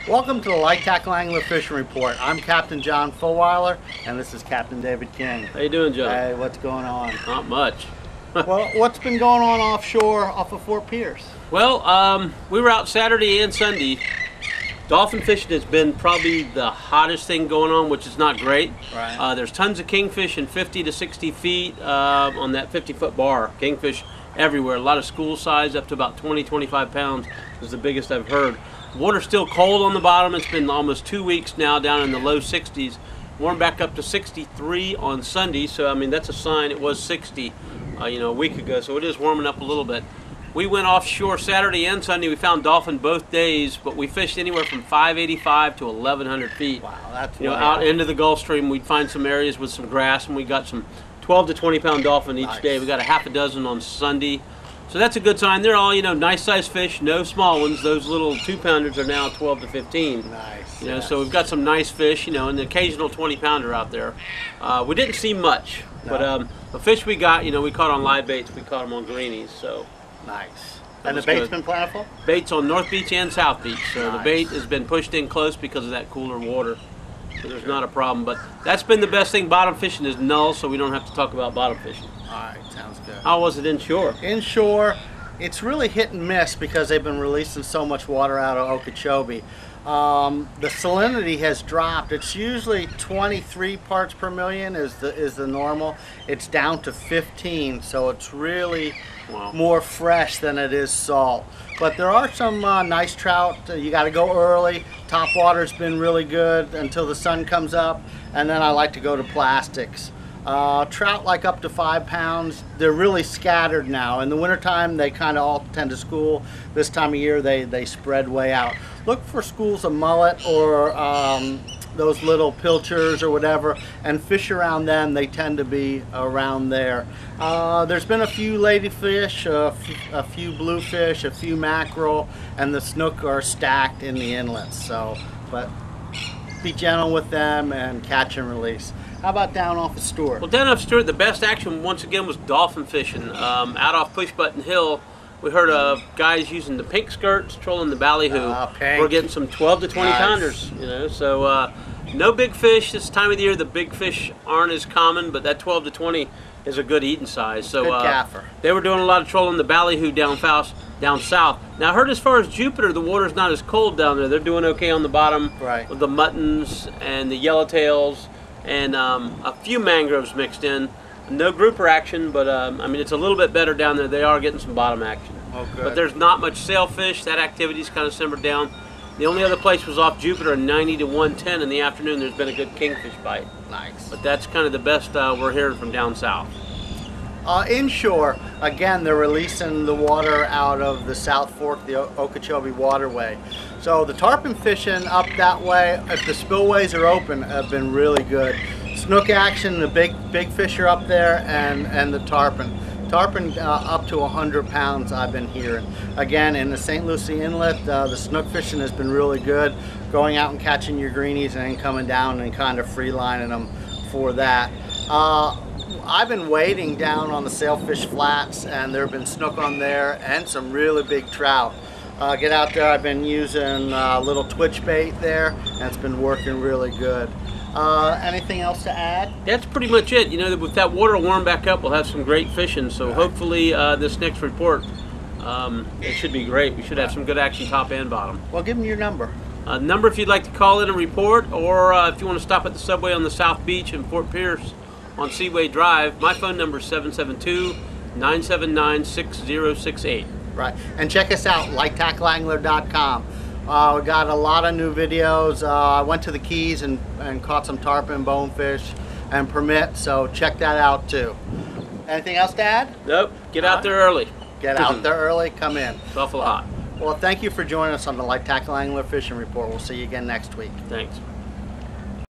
Welcome to the Light Tackle Angler Fishing Report. I'm Captain John Fulweiler, and this is Captain David King. How you doing, John? Hey, what's going on? Not much. Well, what's been going on offshore off of Fort Pierce? Well, we were out Saturday and Sunday. Dolphin fishing has been probably the hottest thing going on, which is not great. Right. There's tons of kingfish in 50 to 60 feet on that 50-foot bar. Kingfish everywhere. A lot of school size, up to about 20, 25 pounds is the biggest I've heard. The water's still cold on the bottom. It's been almost 2 weeks now down in the low 60s. Warmed back up to 63 on Sunday, so I mean that's a sign. It was 60 a week ago, so it is warming up a little bit. We went offshore Saturday and Sunday. We found dolphin both days, but we fished anywhere from 585 to 1,100 feet. Wow, that's out into the Gulf Stream. We'd find some areas with some grass, and we got some 12 to 20 pound dolphin each day. We got a half a dozen on Sunday, so that's a good sign. They're all nice sized fish, no small ones. Those little 2-pounders are now 12 to 15. Nice. Yes. So we've got some nice fish, and the occasional 20-pounder out there. We didn't see much, but the fish we got, we caught on live baits. We caught them on greenies, so. Nice. And the bait's been plentiful? Bait's on North Beach and South Beach, so nice. The bait has been pushed in close because of that cooler water. So there's not a problem, but that's been the best thing. Bottom fishing is null, so we don't have to talk about bottom fishing. All right, sounds good. How was it inshore? Inshore, it's really hit and miss because they've been releasing so much water out of Okeechobee. The salinity has dropped. It's usually 23 parts per million is the normal. It's down to 15, so it's really more fresh than it is salt. But there are some nice trout. You got to go early. Top water's been really good until the sun comes up, and then I like to go to plastics. Trout like up to 5 pounds. They're really scattered now. In the wintertime, they kind of all tend to school. This time of year, they spread way out. Look for schools of mullet or those little pilchers or whatever, and fish around them. They tend to be around there. There's been a few ladyfish, a few bluefish, a few mackerel, and the snook are stacked in the inlets. So, but be gentle with them and catch and release. How about down off of Stewart? Well, down off Stewart, the best action once again was dolphin fishing. Out off Push Button Hill, we heard of guys using the pink skirts, trolling the ballyhoo. We're getting some 12 to 20 pounders, so no big fish this time of the year. The big fish aren't as common, but that 12 to 20 is a good eating size. So good gaffer. They were doing a lot of trolling the ballyhoo down south. Now I heard as far as Jupiter, the water's not as cold down there. They're doing okay on the bottom with the muttons and the yellowtails and a few mangroves mixed in. No grouper action, but I mean it's a little bit better down there. They are getting some bottom action. Oh, good. But there's not much sailfish. That activity's kind of simmered down. The only other place was off Jupiter, 90 to 110 in the afternoon. There's been a good kingfish bite. Nice. But that's kind of the best we're hearing from down south. Inshore, again, they're releasing the water out of the South Fork, the Okeechobee waterway. So the tarpon fishing up that way, if the spillways are open, have been really good. Snook action, the big fish are up there, and the tarpon. Tarpon up to 100 pounds I've been hearing. Again, in the St. Lucie Inlet, the snook fishing has been really good. Going out and catching your greenies and then coming down and kind of free lining them for that. I've been wading down on the sailfish flats, and there have been snook on there and some really big trout. Get out there, I've been using a little twitch bait there, and it's been working really good. Anything else to add? That's pretty much it. With that water warm back up, we'll have some great fishing. So hopefully this next report, it should be great. We should have some good action top and bottom. Well, give them your number. Number if you'd like to call in and report, or if you want to stop at the subway on the South Beach in Fort Pierce on Seaway Drive. My phone number is 772-979-6068. Right, and check us out, lighttackleangler.com. We got a lot of new videos. I went to the Keys and caught some tarpon, bonefish, and permit, so check that out too. Anything else to add? Nope, get out there early. Get out there early, come in. It's awful hot. Well, thank you for joining us on the Light Tackle Angler Fishing Report. We'll see you again next week. Thanks.